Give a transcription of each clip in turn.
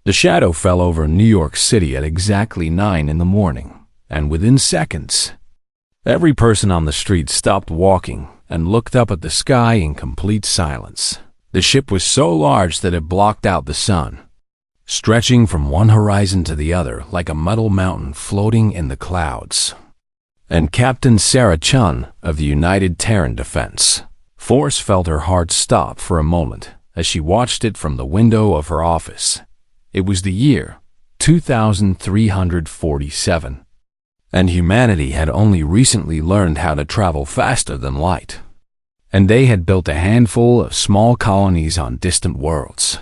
The shadow fell over New York City at exactly 9 in the morning, and within seconds, every person on the street stopped walking and looked up at the sky in complete silence. The ship was so large that it blocked out the sun, stretching from one horizon to the other like a metal mountain floating in the clouds. And Captain Sarah Chun of the United Terran Defense Force felt her heart stop for a moment as she watched it from the window of her office. It was the year 2347, and humanity had only recently learned how to travel faster than light, and they had built a handful of small colonies on distant worlds,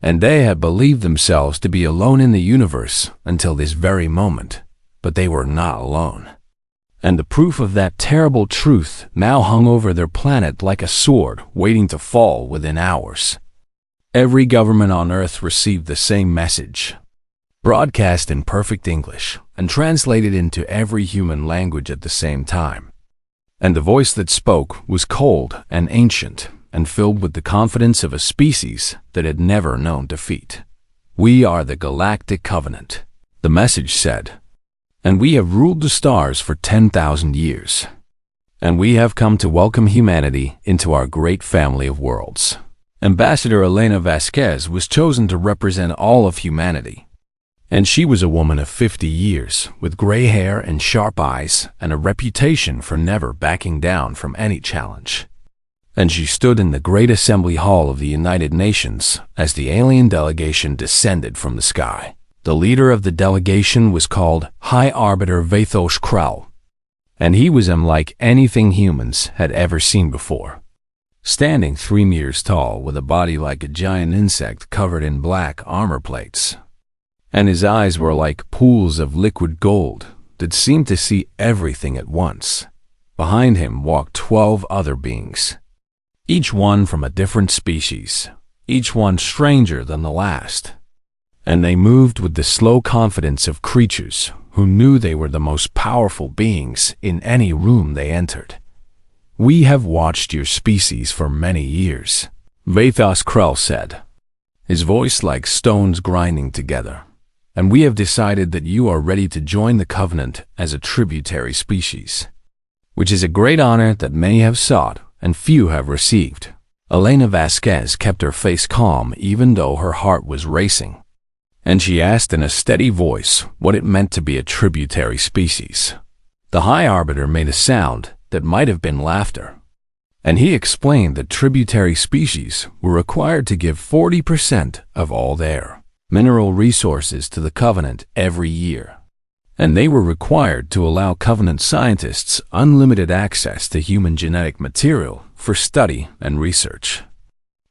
and they had believed themselves to be alone in the universe until this very moment, but they were not alone. And the proof of that terrible truth now hung over their planet like a sword waiting to fall within hours. Every government on Earth received the same message, broadcast in perfect English and translated into every human language at the same time. And the voice that spoke was cold and ancient and filled with the confidence of a species that had never known defeat. "We are the Galactic Covenant," the message said, "and we have ruled the stars for 10,000 years. And we have come to welcome humanity into our great family of worlds." Ambassador Elena Vasquez was chosen to represent all of humanity. And she was a woman of 50 years, with gray hair and sharp eyes, and a reputation for never backing down from any challenge. And she stood in the Great Assembly Hall of the United Nations as the alien delegation descended from the sky. The leader of the delegation was called High Arbiter Vathos Krell, and he was unlike anything humans had ever seen before. Standing 3 meters tall with a body like a giant insect covered in black armor plates, and his eyes were like pools of liquid gold that seemed to see everything at once. Behind him walked 12 other beings, each one from a different species, each one stranger than the last. And they moved with the slow confidence of creatures who knew they were the most powerful beings in any room they entered. "We have watched your species for many years," Vathos Krell said, his voice like stones grinding together, "and we have decided that you are ready to join the Covenant as a tributary species, which is a great honor that many have sought and few have received." Elena Vasquez kept her face calm even though her heart was racing, and she asked in a steady voice what it meant to be a tributary species. The High Arbiter made a sound that might have been laughter, and he explained that tributary species were required to give 40% of all their mineral resources to the Covenant every year, and they were required to allow Covenant scientists unlimited access to human genetic material for study and research.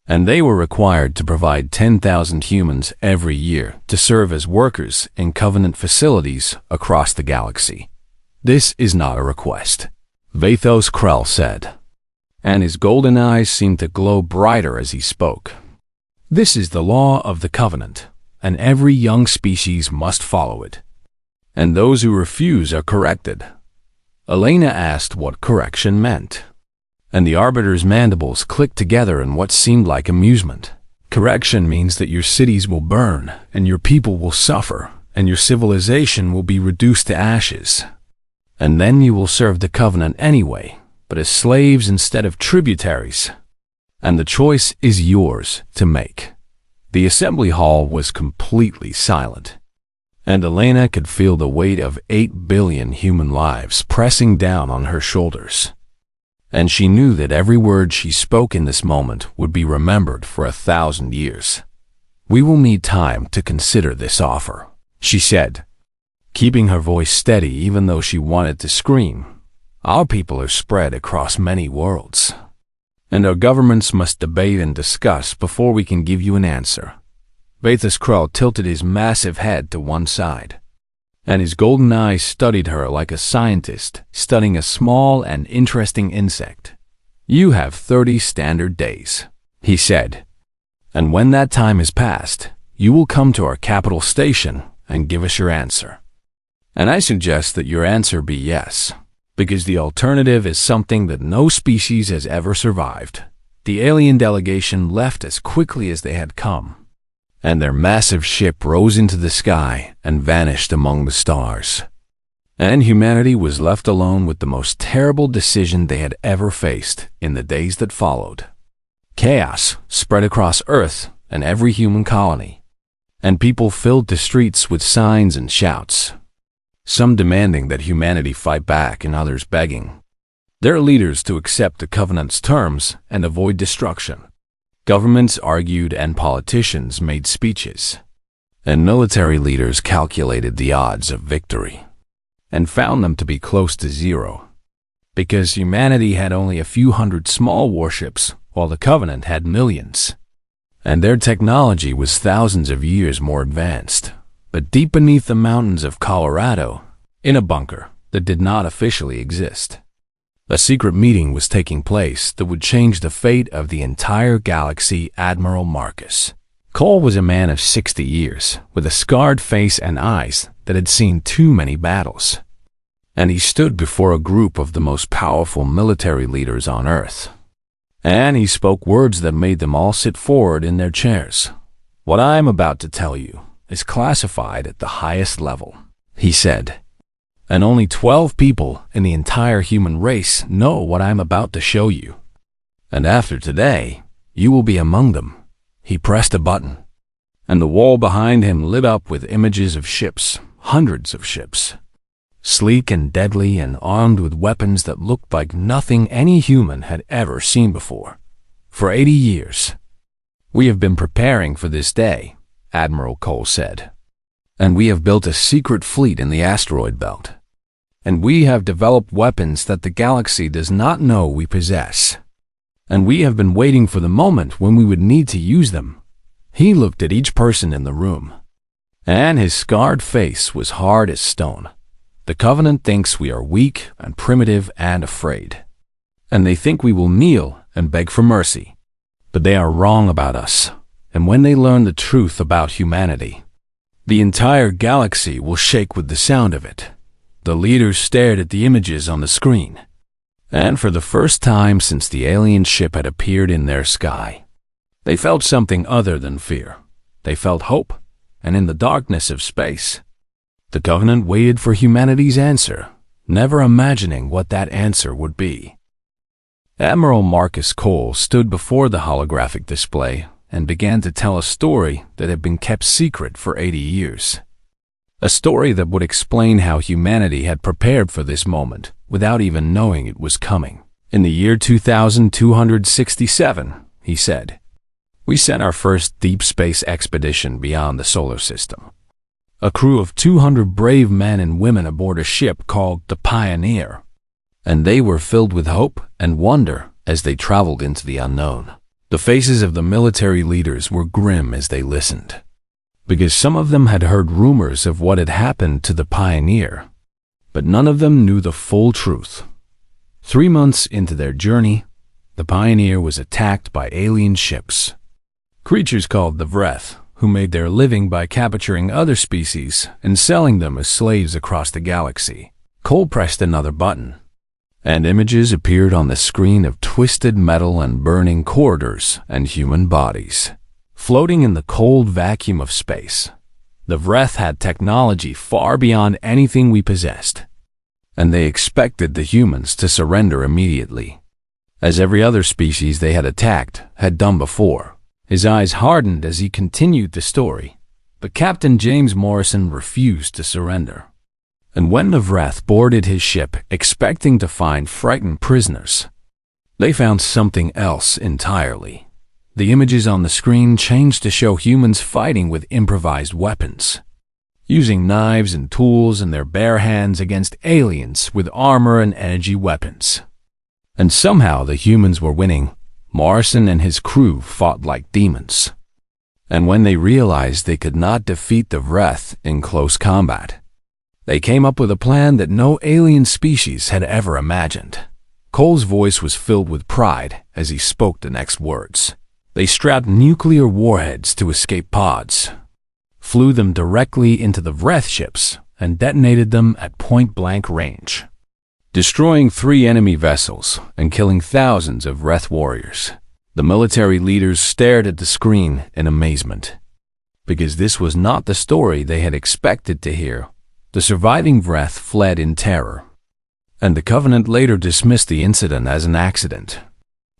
And they were required to provide 10,000 humans every year to serve as workers in Covenant facilities across the galaxy. "This is not a request," Vathos Krell said, and his golden eyes seemed to glow brighter as he spoke. "This is the law of the Covenant, and every young species must follow it. And those who refuse are corrected." Elena asked what correction meant, and the Arbiter's mandibles clicked together in what seemed like amusement. "Correction means that your cities will burn, and your people will suffer, and your civilization will be reduced to ashes. And then you will serve the Covenant anyway, but as slaves instead of tributaries. And the choice is yours to make." The assembly hall was completely silent, and Elena could feel the weight of 8 billion human lives pressing down on her shoulders. And she knew that every word she spoke in this moment would be remembered for 1,000 years. "We will need time to consider this offer," she said, keeping her voice steady even though she wanted to scream. "Our people are spread across many worlds, and our governments must debate and discuss before we can give you an answer." Vathos Krell tilted his massive head to one side, and his golden eyes studied her like a scientist studying a small and interesting insect. "You have 30 standard days," he said, "and when that time has passed, you will come to our capital station and give us your answer. And I suggest that your answer be yes, because the alternative is something that no species has ever survived." The alien delegation left as quickly as they had come, and their massive ship rose into the sky and vanished among the stars. And humanity was left alone with the most terrible decision they had ever faced in the days that followed. Chaos spread across Earth and every human colony, and people filled the streets with signs and shouts, some demanding that humanity fight back and others begging their leaders to accept the Covenant's terms and avoid destruction. Governments argued and politicians made speeches, and military leaders calculated the odds of victory and found them to be close to zero, because humanity had only a few hundred small warships while the Covenant had millions, and their technology was thousands of years more advanced. But deep beneath the mountains of Colorado, in a bunker that did not officially exist, a secret meeting was taking place that would change the fate of the entire galaxy. Admiral Marcus Cole was a man of 60 years, with a scarred face and eyes that had seen too many battles. And he stood before a group of the most powerful military leaders on Earth. And he spoke words that made them all sit forward in their chairs. "What I am about to tell you is classified at the highest level," he said. "And only 12 people in the entire human race know what I'm about to show you. And after today, you will be among them." He pressed a button, and the wall behind him lit up with images of ships, hundreds of ships, sleek and deadly and armed with weapons that looked like nothing any human had ever seen before. "For 80 years, we have been preparing for this day," Admiral Cole said. "And we have built a secret fleet in the asteroid belt. And we have developed weapons that the galaxy does not know we possess. And we have been waiting for the moment when we would need to use them." He looked at each person in the room, and his scarred face was hard as stone. "The Covenant thinks we are weak and primitive and afraid, and they think we will kneel and beg for mercy. But they are wrong about us, and when they learn the truth about humanity, the entire galaxy will shake with the sound of it." The leaders stared at the images on the screen, and for the first time since the alien ship had appeared in their sky, they felt something other than fear. They felt hope, and in the darkness of space, the Covenant waited for humanity's answer, never imagining what that answer would be. Admiral Marcus Cole stood before the holographic display and began to tell a story that had been kept secret for 80 years. A story that would explain how humanity had prepared for this moment without even knowing it was coming. "In the year 2267, he said, "we sent our first deep space expedition beyond the solar system. A crew of 200 brave men and women aboard a ship called the Pioneer. And they were filled with hope and wonder as they traveled into the unknown." The faces of the military leaders were grim as they listened, because some of them had heard rumors of what had happened to the Pioneer, but none of them knew the full truth. 3 months into their journey, the Pioneer was attacked by alien ships, creatures called the Vreth, who made their living by capturing other species and selling them as slaves across the galaxy. Cole pressed another button, and images appeared on the screen of twisted metal and burning corridors and human bodies, floating in the cold vacuum of space. The Vreth had technology far beyond anything we possessed, and they expected the humans to surrender immediately, as every other species they had attacked had done before. His eyes hardened as he continued the story, but Captain James Morrison refused to surrender. And when the Vreth boarded his ship expecting to find frightened prisoners, they found something else entirely. The images on the screen changed to show humans fighting with improvised weapons, using knives and tools in their bare hands against aliens with armor and energy weapons. And somehow the humans were winning. Morrison and his crew fought like demons. And when they realized they could not defeat the Vreth in close combat, they came up with a plan that no alien species had ever imagined. Cole's voice was filled with pride as he spoke the next words. They strapped nuclear warheads to escape pods, flew them directly into the Vreth ships, and detonated them at point-blank range, destroying 3 enemy vessels and killing thousands of Vreth warriors. The military leaders stared at the screen in amazement. Because this was not the story they had expected to hear. The surviving Vreth fled in terror, and the Covenant later dismissed the incident as an accident,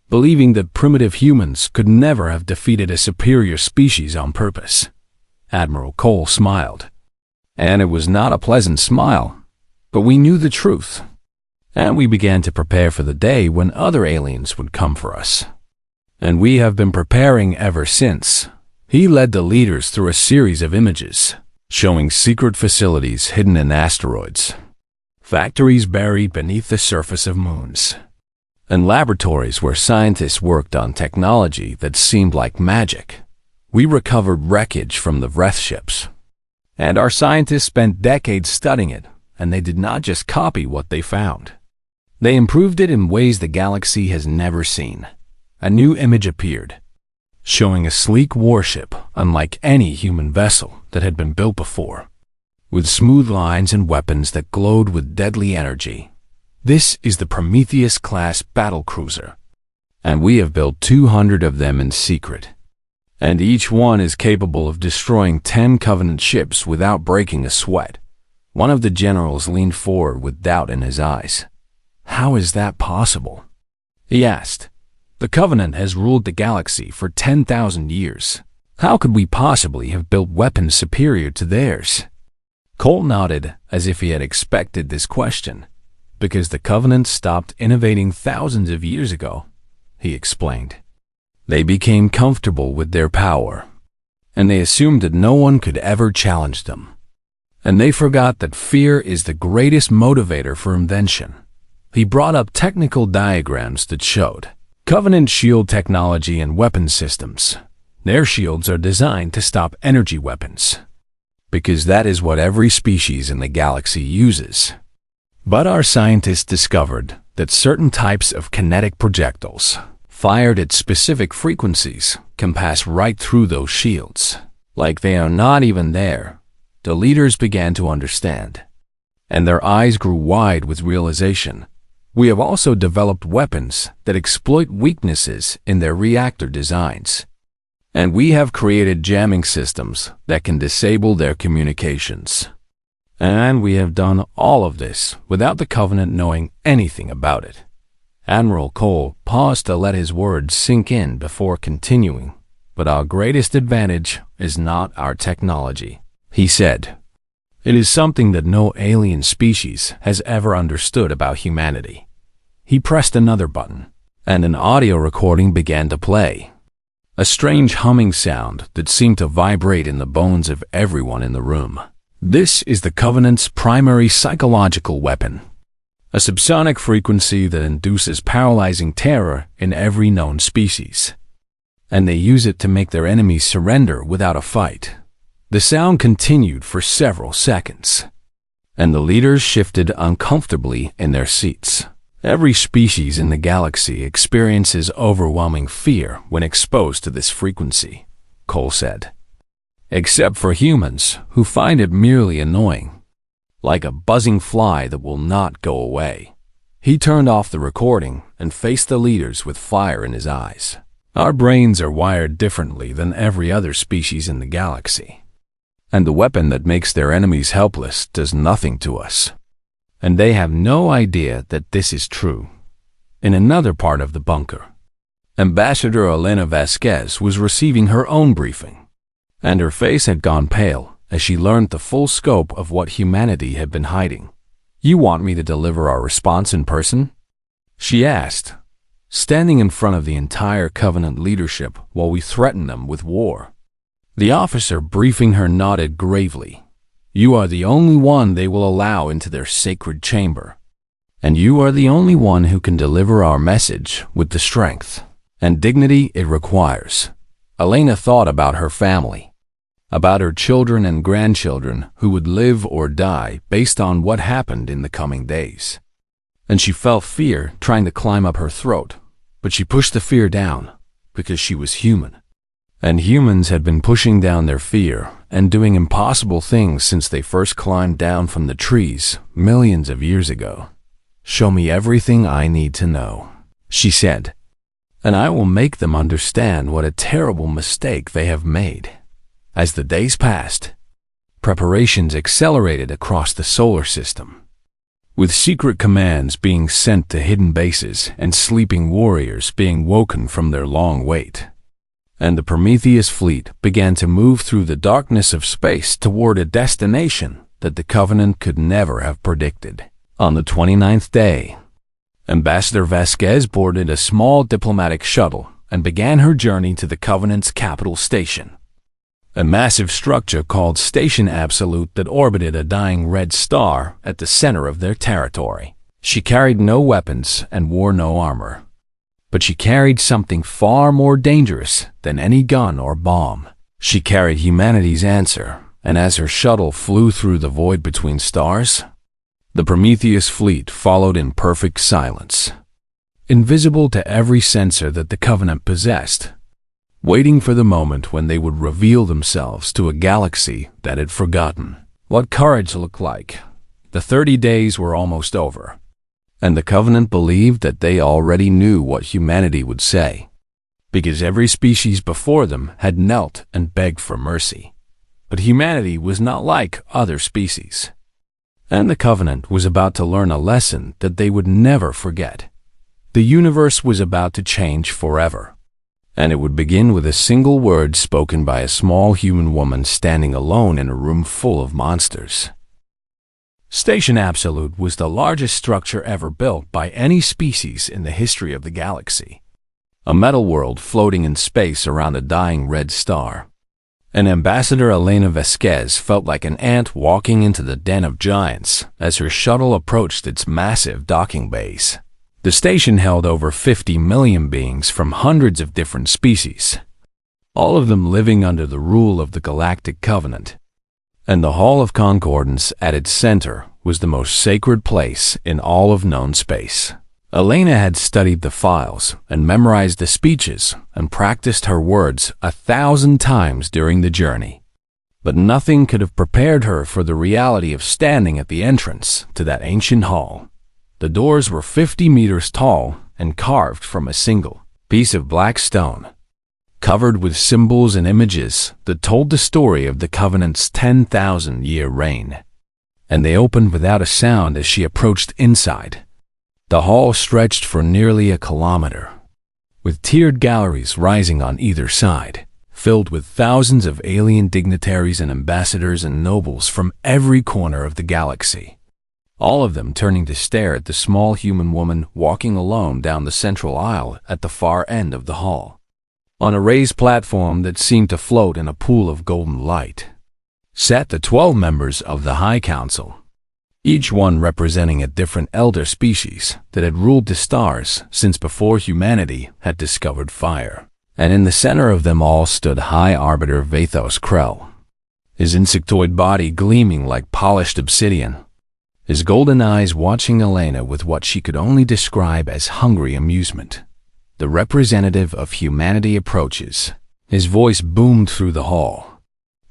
believing that primitive humans could never have defeated a superior species on purpose. Admiral Cole smiled. And it was not a pleasant smile, but we knew the truth, and we began to prepare for the day when other aliens would come for us. And we have been preparing ever since. He led the leaders through a series of images, showing secret facilities hidden in asteroids, factories buried beneath the surface of moons, and laboratories where scientists worked on technology that seemed like magic. We recovered wreckage from the Vreth ships, and our scientists spent decades studying it, and they did not just copy what they found. They improved it in ways the galaxy has never seen. A new image appeared, showing a sleek warship unlike any human vessel that had been built before, with smooth lines and weapons that glowed with deadly energy. This is the Prometheus-class battlecruiser, and we have built 200 of them in secret. And each one is capable of destroying 10 Covenant ships without breaking a sweat. One of the generals leaned forward with doubt in his eyes. How is that possible? He asked. The Covenant has ruled the galaxy for 10,000 years. How could we possibly have built weapons superior to theirs? Cole nodded as if he had expected this question. Because the Covenant stopped innovating thousands of years ago, he explained. They became comfortable with their power, and they assumed that no one could ever challenge them. And they forgot that fear is the greatest motivator for invention. He brought up technical diagrams that showed Covenant shield technology and weapon systems. Their shields are designed to stop energy weapons, because that is what every species in the galaxy uses. But our scientists discovered that certain types of kinetic projectiles, fired at specific frequencies, can pass right through those shields, like they are not even there. The leaders began to understand, and their eyes grew wide with realization. We have also developed weapons that exploit weaknesses in their reactor designs. And we have created jamming systems that can disable their communications. And we have done all of this without the Covenant knowing anything about it. Admiral Cole paused to let his words sink in before continuing. But our greatest advantage is not our technology, he said. It is something that no alien species has ever understood about humanity. He pressed another button, and an audio recording began to play. A strange humming sound that seemed to vibrate in the bones of everyone in the room. This is the Covenant's primary psychological weapon, a subsonic frequency that induces paralyzing terror in every known species. And they use it to make their enemies surrender without a fight. The sound continued for several seconds, and the leaders shifted uncomfortably in their seats. Every species in the galaxy experiences overwhelming fear when exposed to this frequency, Cole said. Except for humans, who find it merely annoying, like a buzzing fly that will not go away. He turned off the recording and faced the leaders with fire in his eyes. Our brains are wired differently than every other species in the galaxy, and the weapon that makes their enemies helpless does nothing to us. And they have no idea that this is true. In another part of the bunker, Ambassador Elena Vasquez was receiving her own briefing, and her face had gone pale as she learned the full scope of what humanity had been hiding. You want me to deliver our response in person? She asked, standing in front of the entire Covenant leadership while we threaten them with war. The officer briefing her nodded gravely. You are the only one they will allow into their sacred chamber, and you are the only one who can deliver our message with the strength and dignity it requires. Elena thought about her family, about her children and grandchildren who would live or die based on what happened in the coming days. And she felt fear trying to climb up her throat, but she pushed the fear down because she was human. And humans had been pushing down their fear and doing impossible things since they first climbed down from the trees millions of years ago. Show me everything I need to know, she said, and I will make them understand what a terrible mistake they have made. As the days passed, preparations accelerated across the solar system, with secret commands being sent to hidden bases and sleeping warriors being woken from their long wait. And the Prometheus fleet began to move through the darkness of space toward a destination that the Covenant could never have predicted. On the 29th day, Ambassador Vasquez boarded a small diplomatic shuttle and began her journey to the Covenant's capital station, a massive structure called Station Absolute that orbited a dying red star at the center of their territory. She carried no weapons and wore no armor, but she carried something far more dangerous than any gun or bomb. She carried humanity's answer, and as her shuttle flew through the void between stars, the Prometheus fleet followed in perfect silence, invisible to every sensor that the Covenant possessed, waiting for the moment when they would reveal themselves to a galaxy that had forgotten what courage looked like. The 30 days were almost over, and the Covenant believed that they already knew what humanity would say, because every species before them had knelt and begged for mercy. But humanity was not like other species, and the Covenant was about to learn a lesson that they would never forget. The universe was about to change forever, and it would begin with a single word spoken by a small human woman standing alone in a room full of monsters. Station Absolute was the largest structure ever built by any species in the history of the galaxy, a metal world floating in space around a dying red star. And Ambassador Elena Vasquez felt like an ant walking into the den of giants as her shuttle approached its massive docking bays. The station held over 50 million beings from hundreds of different species, all of them living under the rule of the Galactic Covenant. And the Hall of Concordance at its center was the most sacred place in all of known space. Elena had studied the files and memorized the speeches and practiced her words 1,000 times during the journey. But nothing could have prepared her for the reality of standing at the entrance to that ancient hall. The doors were 50 meters tall and carved from a single piece of black stone, covered with symbols and images that told the story of the Covenant's 10,000-year reign. And they opened without a sound as she approached inside. The hall stretched for nearly a kilometer, with tiered galleries rising on either side, filled with thousands of alien dignitaries and ambassadors and nobles from every corner of the galaxy, all of them turning to stare at the small human woman walking alone down the central aisle at the far end of the hall. On a raised platform that seemed to float in a pool of golden light, sat the 12 members of the High Council, each one representing a different elder species that had ruled the stars since before humanity had discovered fire. And in the center of them all stood High Arbiter Vathos Krell, his insectoid body gleaming like polished obsidian, his golden eyes watching Elena with what she could only describe as hungry amusement. The representative of humanity approaches. His voice boomed through the hall,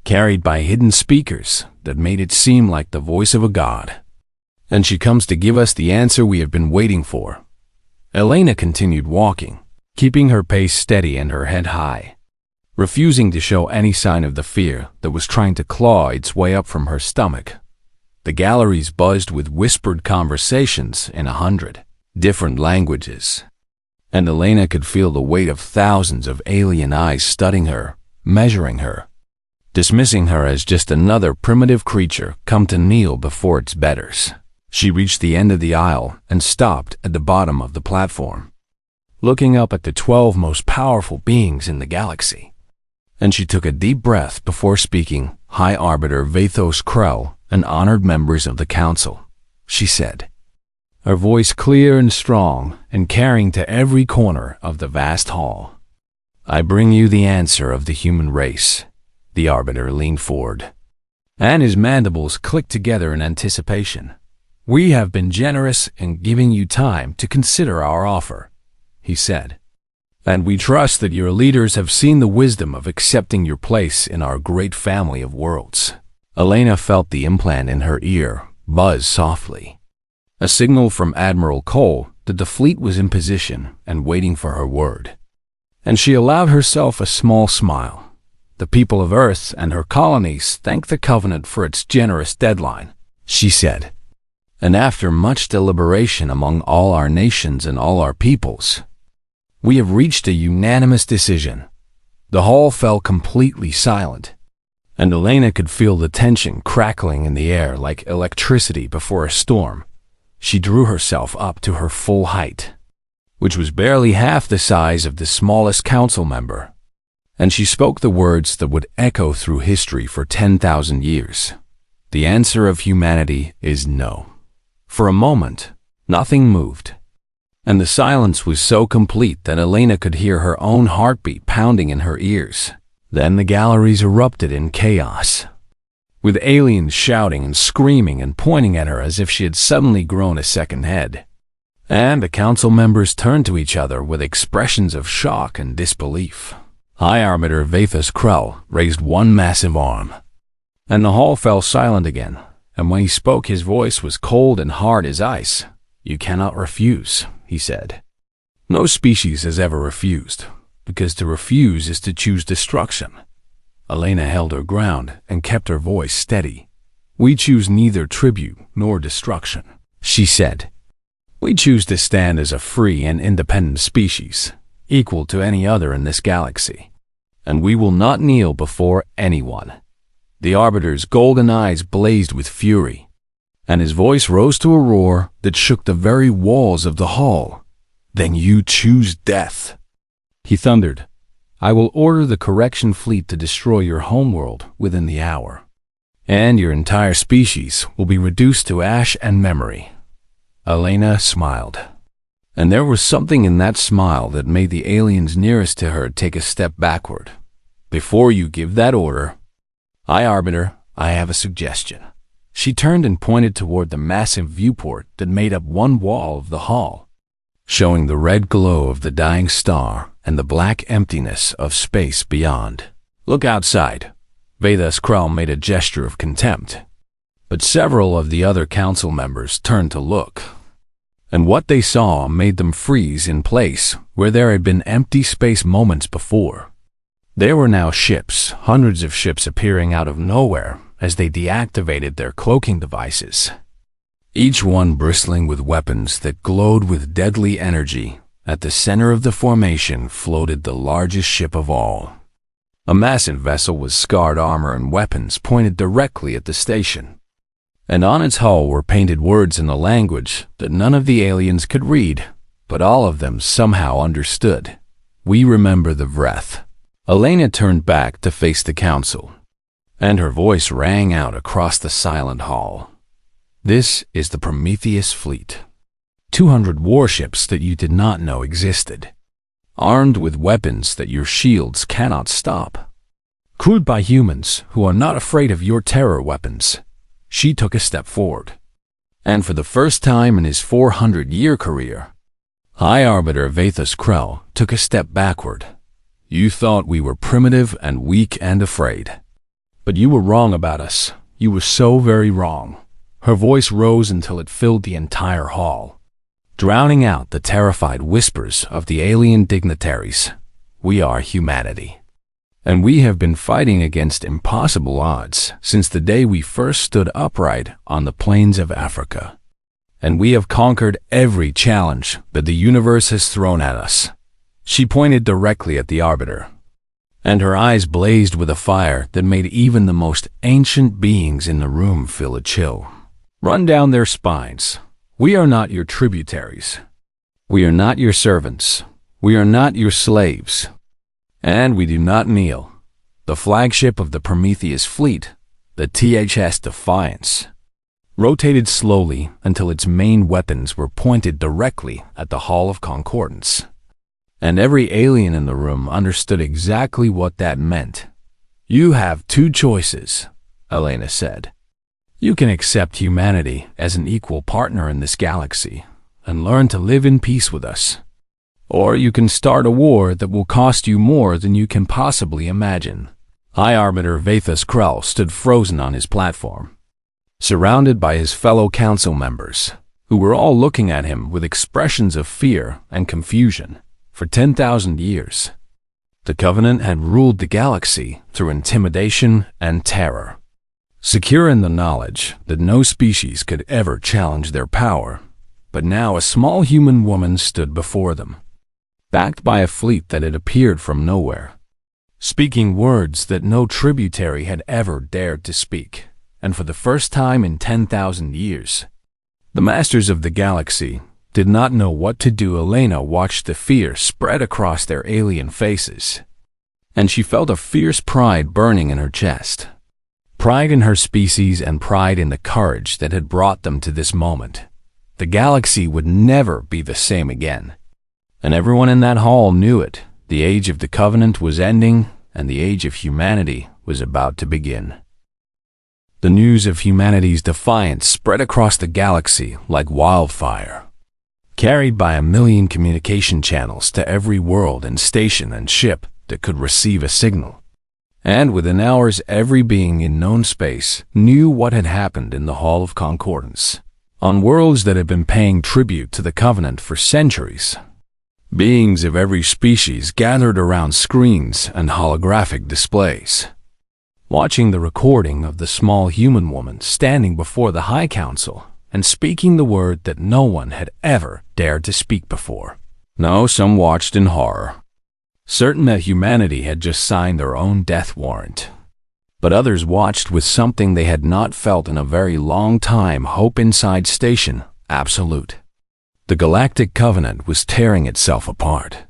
carried by hidden speakers that made it seem like the voice of a god. And she comes to give us the answer we have been waiting for. Elena continued walking, keeping her pace steady and her head high, refusing to show any sign of the fear that was trying to claw its way up from her stomach. The galleries buzzed with whispered conversations in 100 different languages, and Elena could feel the weight of thousands of alien eyes studying her, measuring her, dismissing her as just another primitive creature come to kneel before its betters. She reached the end of the aisle and stopped at the bottom of the platform, looking up at the 12 most powerful beings in the galaxy. And she took a deep breath before speaking. High Arbiter Vathos Krell and honored members of the council, she said, her voice clear and strong and carrying to every corner of the vast hall. I bring you the answer of the human race. The Arbiter leaned forward, and his mandibles clicked together in anticipation. We have been generous in giving you time to consider our offer, he said, and we trust that your leaders have seen the wisdom of accepting your place in our great family of worlds. Elena felt the implant in her ear buzz softly, a signal from Admiral Cole that the fleet was in position and waiting for her word. And she allowed herself a small smile, The people of Earth and her colonies thank the Covenant for its generous deadline, she said. And after much deliberation among all our nations and all our peoples, we have reached a unanimous decision. The hall fell completely silent, and Elena could feel the tension crackling in the air like electricity before a storm. She drew herself up to her full height, which was barely half the size of the smallest council member, and she spoke the words that would echo through history for 10,000 years. The answer of humanity is no. For a moment, nothing moved, and the silence was so complete that Elena could hear her own heartbeat pounding in her ears. Then the galleries erupted in chaos, with aliens shouting and screaming and pointing at her as if she had suddenly grown a second head. And the council members turned to each other with expressions of shock and disbelief. High Arbiter Vathus Krell raised one massive arm, and the hall fell silent again, and when he spoke his voice was cold and hard as ice. "You cannot refuse," he said. "No species has ever refused, because to refuse is to choose destruction." Elena held her ground and kept her voice steady. "We choose neither tribute nor destruction," she said. "We choose to stand as a free and independent species, equal to any other in this galaxy, and we will not kneel before anyone." The Arbiter's golden eyes blazed with fury, and his voice rose to a roar that shook the very walls of the hall. "Then you choose death," he thundered. "I will order the correction fleet to destroy your homeworld within the hour, and your entire species will be reduced to ash and memory." Elena smiled, and there was something in that smile that made the aliens nearest to her take a step backward. "Before you give that order, High Arbiter, I have a suggestion." She turned and pointed toward the massive viewport that made up one wall of the hall, showing the red glow of the dying star and the black emptiness of space beyond. "Look outside." Vathus Krell made a gesture of contempt, but several of the other council members turned to look, and what they saw made them freeze in place where there had been empty space moments before. There were now ships, hundreds of ships appearing out of nowhere as they deactivated their cloaking devices, each one bristling with weapons that glowed with deadly energy. At the center of the formation floated the largest ship of all. A massive vessel with scarred armor and weapons pointed directly at the station, and on its hull were painted words in a language that none of the aliens could read, but all of them somehow understood. "We remember the Vreth." Elena turned back to face the council, and her voice rang out across the silent hall. "This is the Prometheus fleet. 200 warships that you did not know existed, armed with weapons that your shields cannot stop, crewed by humans who are not afraid of your terror weapons." She took a step forward, and for the first time in his 400-year career, High Arbiter Vathus Krell took a step backward. "You thought we were primitive and weak and afraid, but you were wrong about us. You were so very wrong." Her voice rose until it filled the entire hall, drowning out the terrified whispers of the alien dignitaries. "We are humanity, and we have been fighting against impossible odds since the day we first stood upright on the plains of Africa, and we have conquered every challenge that the universe has thrown at us." She pointed directly at the Arbiter, and her eyes blazed with a fire that made even the most ancient beings in the room feel a chill run down their spines. "We are not your tributaries. We are not your servants. We are not your slaves. And we do not kneel." The flagship of the Prometheus fleet, the THS Defiance, rotated slowly until its main weapons were pointed directly at the Hall of Concordance. And every alien in the room understood exactly what that meant. "You have two choices," Elena said. "You can accept humanity as an equal partner in this galaxy and learn to live in peace with us, or you can start a war that will cost you more than you can possibly imagine." High Arbiter Vathus Krell stood frozen on his platform, surrounded by his fellow council members, who were all looking at him with expressions of fear and confusion. For 10,000 years, The Covenant had ruled the galaxy through intimidation and terror. Secure in the knowledge that no species could ever challenge their power, but now a small human woman stood before them, backed by a fleet that had appeared from nowhere, speaking words that no tributary had ever dared to speak, and for the first time in 10,000 years. The masters of the galaxy did not know what to do. Elena watched the fear spread across their alien faces, and she felt a fierce pride burning in her chest. Pride in her species and pride in the courage that had brought them to this moment. The galaxy would never be the same again. And everyone in that hall knew it. The age of the Covenant was ending, and the age of humanity was about to begin. The news of humanity's defiance spread across the galaxy like wildfire, carried by 1 million communication channels to every world and station and ship that could receive a signal. And within hours, every being in known space knew what had happened in the Hall of Concordance, on worlds that had been paying tribute to the Covenant for centuries. Beings of every species gathered around screens and holographic displays, watching the recording of the small human woman standing before the High Council and speaking the word that no one had ever dared to speak before. No, some watched in horror, certain that humanity had just signed their own death warrant. But others watched with something they had not felt in a very long time: hope inside Station Absolute. The Galactic Covenant was tearing itself apart,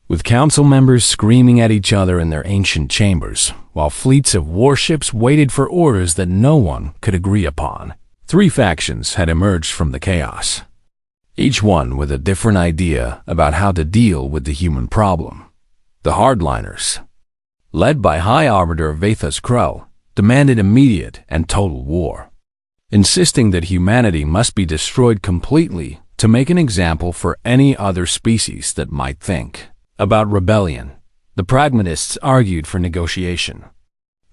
with council members screaming at each other in their ancient chambers, while fleets of warships waited for orders that no one could agree upon. 3 factions had emerged from the chaos, each one with a different idea about how to deal with the human problem. The hardliners, led by High Arbiter Vathos Krell, demanded immediate and total war, insisting that humanity must be destroyed completely to make an example for any other species that might think about rebellion. The pragmatists argued for negotiation,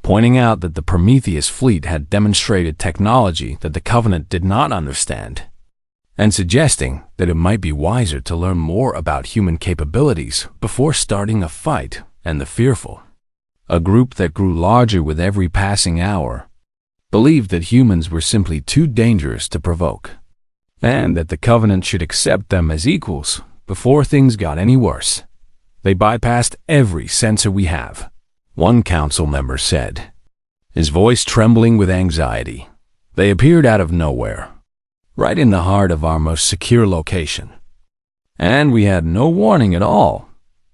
pointing out that the Prometheus fleet had demonstrated technology that the Covenant did not understand, and suggesting that it might be wiser to learn more about human capabilities before starting a fight. And the fearful, a group that grew larger with every passing hour, believed that humans were simply too dangerous to provoke, and that the Covenant should accept them as equals before things got any worse. They bypassed every sensor we have, one council member said, his voice trembling with anxiety. They appeared out of nowhere, right in the heart of our most secure location. And we had no warning at all.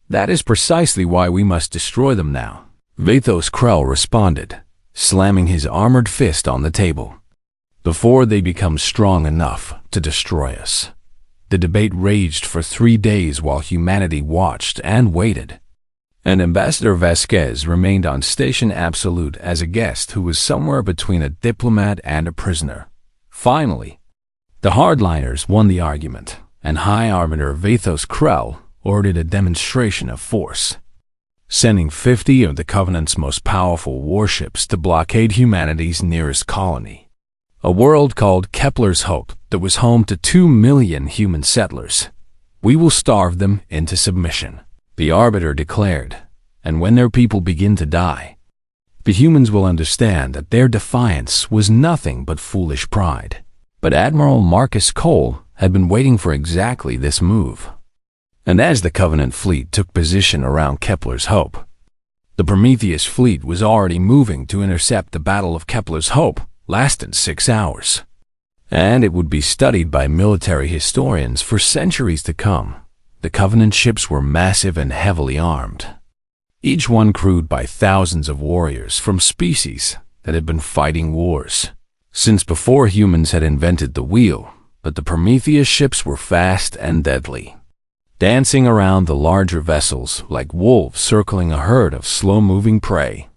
That is precisely why we must destroy them now. Vathos Krell responded, slamming his armored fist on the table. Before they become strong enough to destroy us. The debate raged for 3 days while humanity watched and waited. And Ambassador Vasquez remained on Station Absolute as a guest who was somewhere between a diplomat and a prisoner. Finally, the hardliners won the argument, and High Arbiter Vathos Krell ordered a demonstration of force, sending 50 of the Covenant's most powerful warships to blockade humanity's nearest colony, a world called Kepler's Hope that was home to 2 million human settlers. We will starve them into submission, the Arbiter declared, and when their people begin to die, the humans will understand that their defiance was nothing but foolish pride. But Admiral Marcus Cole had been waiting for exactly this move. And as the Covenant fleet took position around Kepler's Hope, the Prometheus fleet was already moving to intercept the Battle of Kepler's Hope, lasted 6 hours. And it would be studied by military historians for centuries to come. The Covenant ships were massive and heavily armed, each one crewed by thousands of warriors from species that had been fighting wars since before humans had invented the wheel. But the Prometheus ships were fast and deadly, dancing around the larger vessels like wolves circling a herd of slow-moving prey.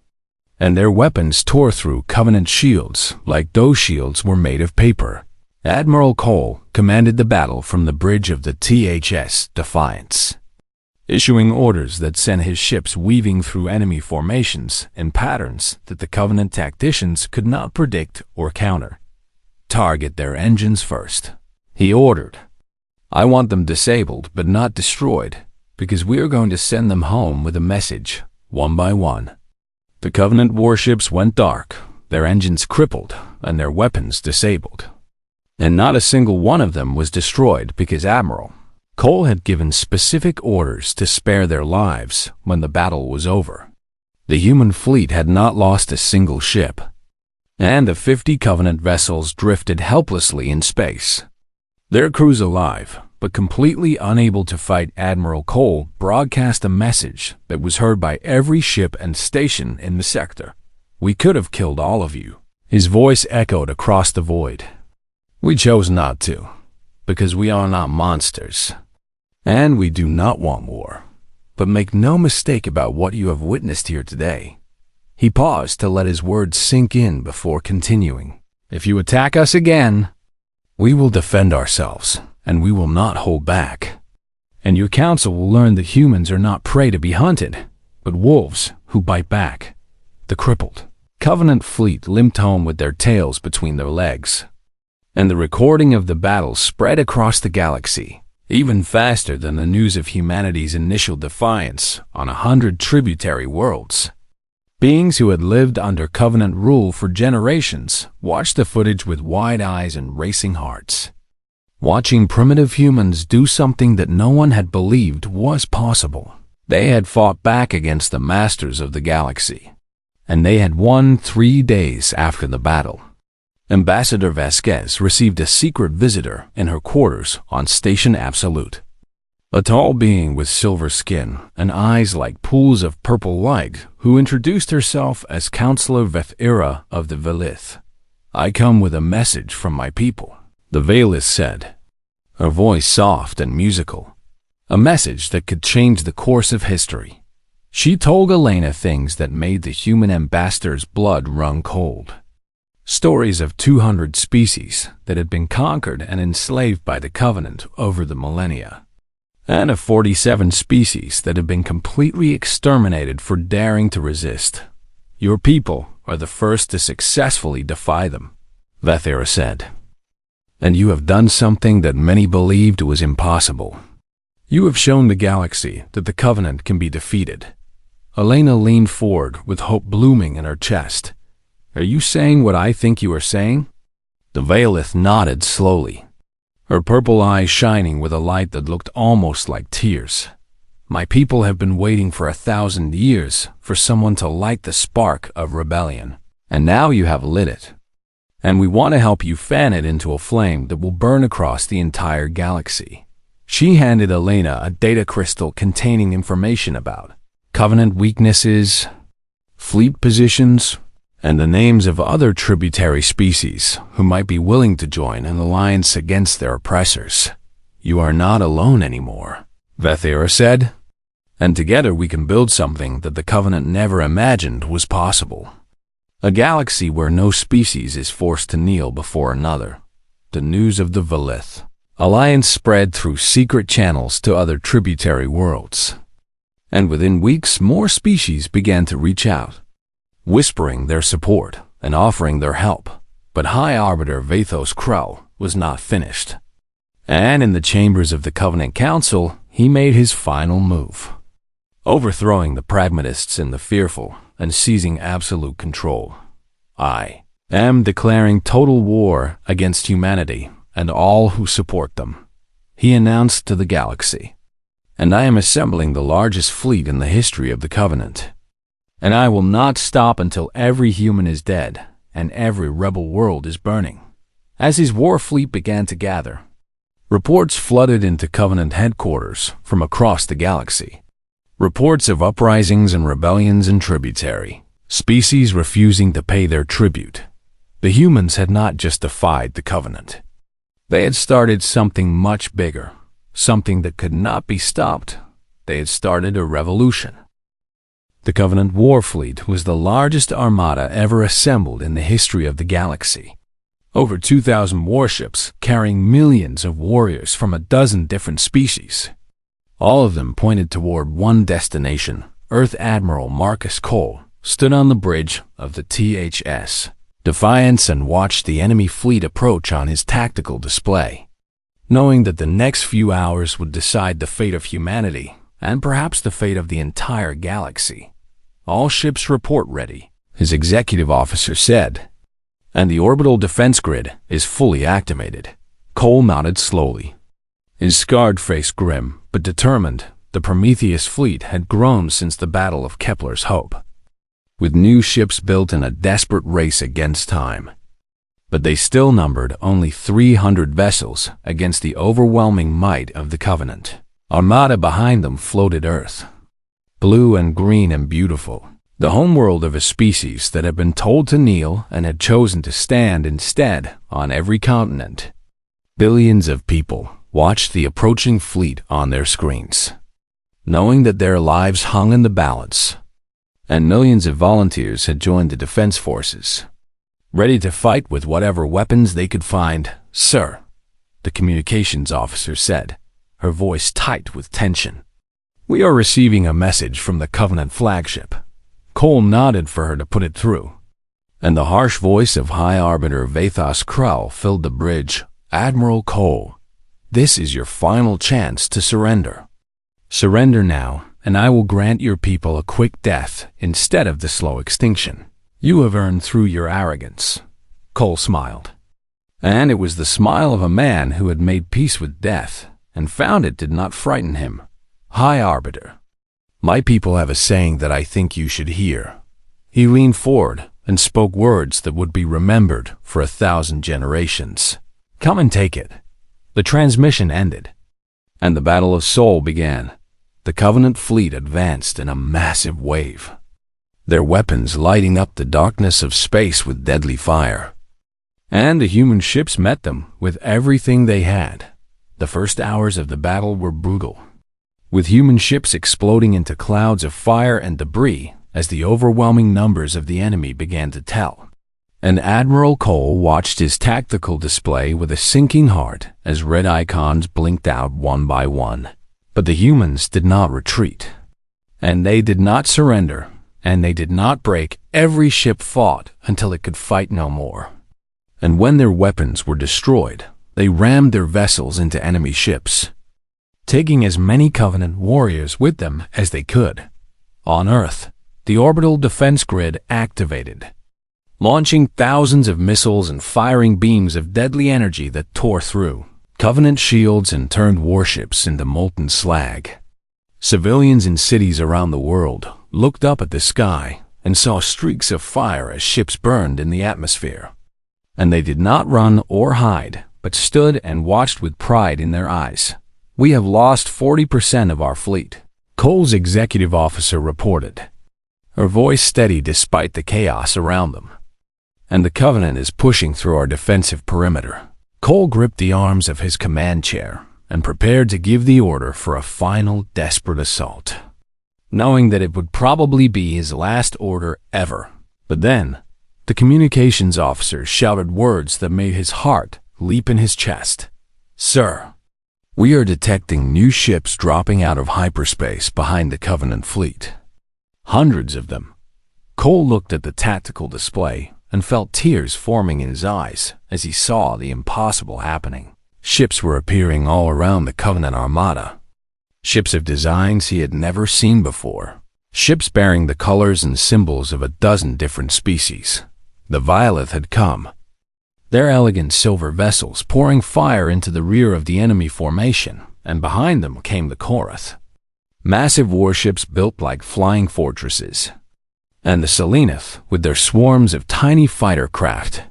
And their weapons tore through Covenant shields like those shields were made of paper. Admiral Cole commanded the battle from the bridge of the THS Defiance, issuing orders that sent his ships weaving through enemy formations in patterns that the Covenant tacticians could not predict or counter. Target their engines first, he ordered. I want them disabled but not destroyed. because we are going to send them home with a message, one by one. The Covenant warships went dark, their engines crippled, and their weapons disabled. And not a single one of them was destroyed because Admiral Cole had given specific orders to spare their lives when the battle was over. The human fleet had not lost a single ship, and the 50 Covenant vessels drifted helplessly in space. Their crews alive, but completely unable to fight, Admiral Cole broadcast a message that was heard by every ship and station in the sector. "We could have killed all of you." His voice echoed across the void. "We chose not to, because we are not monsters, and we do not want war. But make no mistake about what you have witnessed here today." He paused to let his words sink in before continuing. "If you attack us again, we will defend ourselves, and we will not hold back. And your council will learn that humans are not prey to be hunted, but wolves who bite back." The crippled Covenant fleet limped home with their tails between their legs, and the recording of the battle spread across the galaxy, even faster than the news of humanity's initial defiance on 100 tributary worlds. Beings who had lived under Covenant rule for generations watched the footage with wide eyes and racing hearts. Watching primitive humans do something that no one had believed was possible. They had fought back against the masters of the galaxy, and they had won 3 days after the battle. Ambassador Vasquez received a secret visitor in her quarters on Station Absolute. A tall being with silver skin and eyes like pools of purple light, who introduced herself as Counselor Vethira of the Velith. "I come with a message from my people," the Velith said, her voice soft and musical. A message that could change the course of history. She told Elena things that made the human ambassador's blood run cold. Stories of 200 species that had been conquered and enslaved by the Covenant over the millennia, and of 47 species that have been completely exterminated for daring to resist. "Your people are the first to successfully defy them," Vethira said. "And you have done something that many believed was impossible. You have shown the galaxy that the Covenant can be defeated." Elena leaned forward with hope blooming in her chest. "Are you saying what I think you are saying?" The Velith nodded slowly, her purple eyes shining with a light that looked almost like tears. "My people have been waiting for 1,000 years for someone to light the spark of rebellion, and now you have lit it. And we want to help you fan it into a flame that will burn across the entire galaxy." She handed Elena a data crystal containing information about Covenant weaknesses, fleet positions, and the names of other tributary species who might be willing to join an alliance against their oppressors. "You are not alone anymore," Vethira said, "and together we can build something that the Covenant never imagined was possible. A galaxy where no species is forced to kneel before another." The news of the Velith alliance spread through secret channels to other tributary worlds, and within weeks more species began to reach out, whispering their support and offering their help. But High Arbiter Vathos Krell was not finished, and in the chambers of the Covenant Council he made his final move, overthrowing the pragmatists and the fearful and seizing absolute control. "I am declaring total war against humanity and all who support them," he announced to the galaxy. "And I am assembling the largest fleet in the history of the Covenant. And I will not stop until every human is dead and every rebel world is burning." As his war fleet began to gather, reports flooded into Covenant headquarters from across the galaxy. Reports of uprisings and rebellions in tributary species refusing to pay their tribute. The humans had not just defied the Covenant. They had started something much bigger, something that could not be stopped. They had started a revolution. The Covenant war fleet was the largest armada ever assembled in the history of the galaxy. Over 2,000 warships carrying millions of warriors from a dozen different species. All of them pointed toward one destination. Earth Admiral Marcus Cole stood on the bridge of the THS Defiance and watched the enemy fleet approach on his tactical display. Knowing that the next few hours would decide the fate of humanity, and perhaps the fate of the entire galaxy. All ships report ready, his executive officer said. And the orbital defense grid is fully activated. Cole nodded slowly, his scarred face grim but determined. The Prometheus fleet had grown since the Battle of Kepler's Hope, with new ships built in a desperate race against time. But they still numbered only 300 vessels against the overwhelming might of the Covenant. Armada behind them floated Earth, blue and green and beautiful, the homeworld of a species that had been told to kneel and had chosen to stand instead on every continent. Billions of people watched the approaching fleet on their screens, knowing that their lives hung in the balance, and millions of volunteers had joined the defense forces, ready to fight with whatever weapons they could find. "Sir," the communications officer said, her voice tight with tension. "We are receiving a message from the Covenant flagship." Cole nodded for her to put it through, and the harsh voice of High Arbiter Vathos Krull filled the bridge. "Admiral Cole, this is your final chance to surrender. Surrender now, and I will grant your people a quick death instead of the slow extinction you have earned through your arrogance." Cole smiled, and it was the smile of a man who had made peace with death and found it did not frighten him. "High Arbiter, my people have a saying that I think you should hear." He leaned forward and spoke words that would be remembered for 1,000 generations. "Come and take it." The transmission ended, and the Battle of Sol began. The Covenant fleet advanced in a massive wave, their weapons lighting up the darkness of space with deadly fire. And the human ships met them with everything they had. The first hours of the battle were brutal, with human ships exploding into clouds of fire and debris as the overwhelming numbers of the enemy began to tell. And Admiral Cole watched his tactical display with a sinking heart as red icons blinked out one by one. But the humans did not retreat, and they did not surrender, and they did not break. Every ship fought until it could fight no more. And when their weapons were destroyed, they rammed their vessels into enemy ships, taking as many Covenant warriors with them as they could. On Earth, the orbital defense grid activated, launching thousands of missiles and firing beams of deadly energy that tore through Covenant shields and turned warships into molten slag. Civilians in cities around the world looked up at the sky and saw streaks of fire as ships burned in the atmosphere. And they did not run or hide, but stood and watched with pride in their eyes. "We have lost 40% of our fleet," Cole's executive officer reported, her voice steady despite the chaos around them. "And the Covenant is pushing through our defensive perimeter." Cole gripped the arms of his command chair and prepared to give the order for a final desperate assault, knowing that it would probably be his last order ever. But then, the communications officer shouted words that made his heart leap in his chest. "Sir, we are detecting new ships dropping out of hyperspace behind the Covenant fleet. Hundreds of them." Cole looked at the tactical display and felt tears forming in his eyes as he saw the impossible happening. Ships were appearing all around the Covenant armada, ships of designs he had never seen before, ships bearing the colors and symbols of a dozen different species. The Violet had come, their elegant silver vessels pouring fire into the rear of the enemy formation, and behind them came the Korath, massive warships built like flying fortresses, and the Selenith with their swarms of tiny fighter craft,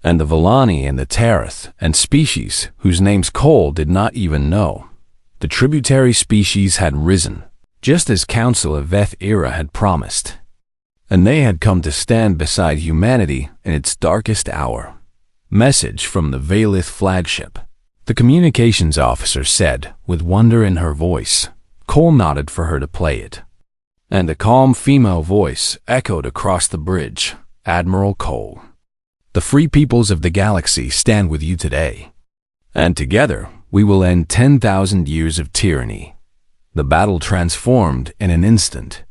and the Volani and the Terath and species whose names Cole did not even know. The tributary species had risen, just as Council of Veth Era had promised, and they had come to stand beside humanity in its darkest hour. "Message from the Valith flagship," the communications officer said with wonder in her voice. Cole nodded for her to play it, and a calm female voice echoed across the bridge. "Admiral Cole, the free peoples of the galaxy stand with you today, and together we will end 10,000 years of tyranny." The battle transformed in an instant,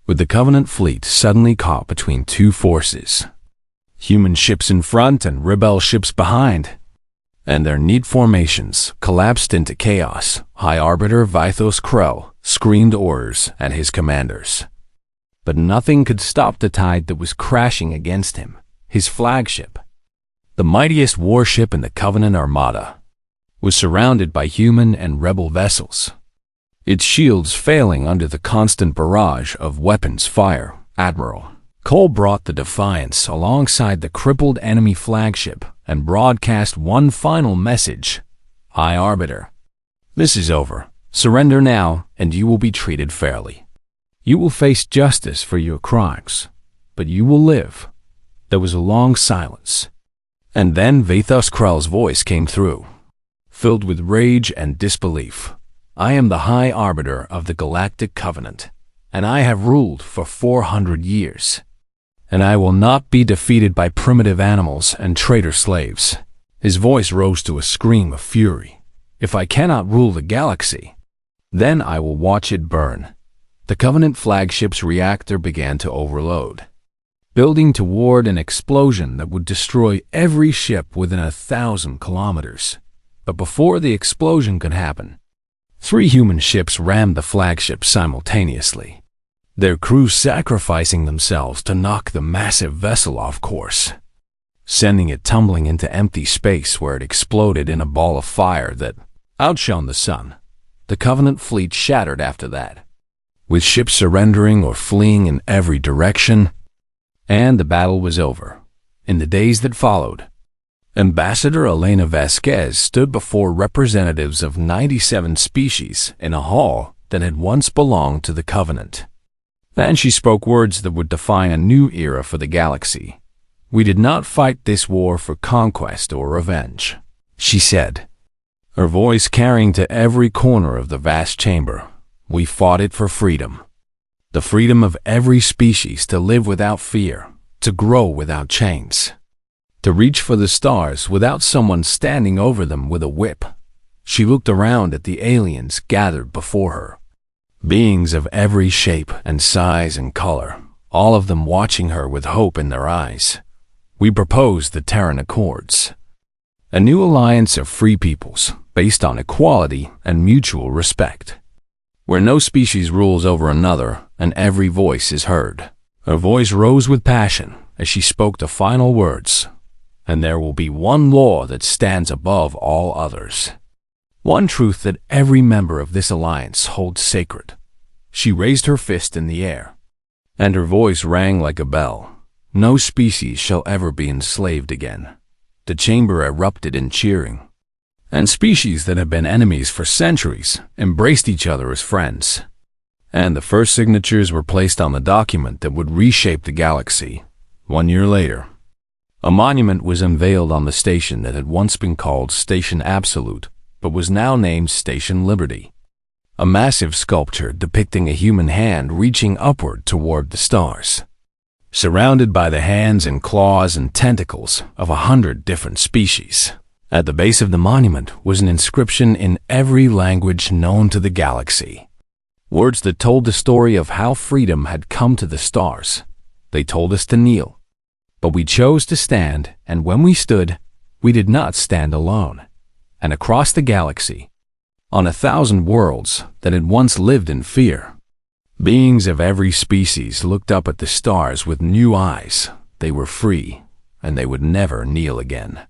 with the Covenant fleet suddenly caught between two forces, human ships in front and rebel ships behind, and their neat formations collapsed into chaos. High Arbiter Vathos Krull, screamed orders at his commanders. But nothing could stop the tide that was crashing against him, his flagship. The mightiest warship in the Covenant Armada was surrounded by human and rebel vessels, its shields failing under the constant barrage of weapons fire. Admiral Cole brought the Defiance alongside the crippled enemy flagship and broadcast one final message. High Arbiter, this is over. Surrender now, and you will be treated fairly. You will face justice for your crimes, but you will live. There was a long silence, and then Vathos Krell's voice came through, filled with rage and disbelief. I am the High Arbiter of the Galactic Covenant, and I have ruled for 400 years. And I will not be defeated by primitive animals and traitor slaves. His voice rose to a scream of fury. If I cannot rule the galaxy, then I will watch it burn. The Covenant flagship's reactor began to overload, building toward an explosion that would destroy every ship within 1,000 kilometers. But before the explosion could happen, 3 human ships rammed the flagship simultaneously, their crews sacrificing themselves to knock the massive vessel off course, sending it tumbling into empty space where it exploded in a ball of fire that outshone the sun. The Covenant fleet shattered after that, with ships surrendering or fleeing in every direction, and the battle was over. In the days that followed, Ambassador Elena Vasquez stood before representatives of 97 species in a hall that had once belonged to the Covenant. Then she spoke words that would define a new era for the galaxy. We did not fight this war for conquest or revenge, she said, her voice carrying to every corner of the vast chamber. We fought it for freedom. The freedom of every species to live without fear, to grow without chains, to reach for the stars without someone standing over them with a whip. She looked around at the aliens gathered before her, beings of every shape and size and color, all of them watching her with hope in their eyes. We proposed the Terran Accords, a new alliance of free peoples based on equality and mutual respect, where no species rules over another and every voice is heard. Her voice rose with passion as she spoke the final words. And there will be one law that stands above all others, one truth that every member of this alliance holds sacred. She raised her fist in the air, and her voice rang like a bell. No species shall ever be enslaved again. The chamber erupted in cheering, and species that have been enemies for centuries embraced each other as friends. And the first signatures were placed on the document that would reshape the galaxy. 1 year later, a monument was unveiled on the station that had once been called Station Absolute, but was now named Station Liberty. A massive sculpture depicting a human hand reaching upward toward the stars, surrounded by the hands and claws and tentacles of 100 different species. At the base of the monument was an inscription in every language known to the galaxy. Words that told the story of how freedom had come to the stars. They told us to kneel, but we chose to stand, and when we stood, we did not stand alone. And across the galaxy, on 1,000 worlds that had once lived in fear, beings of every species looked up at the stars with new eyes. They were free, and they would never kneel again.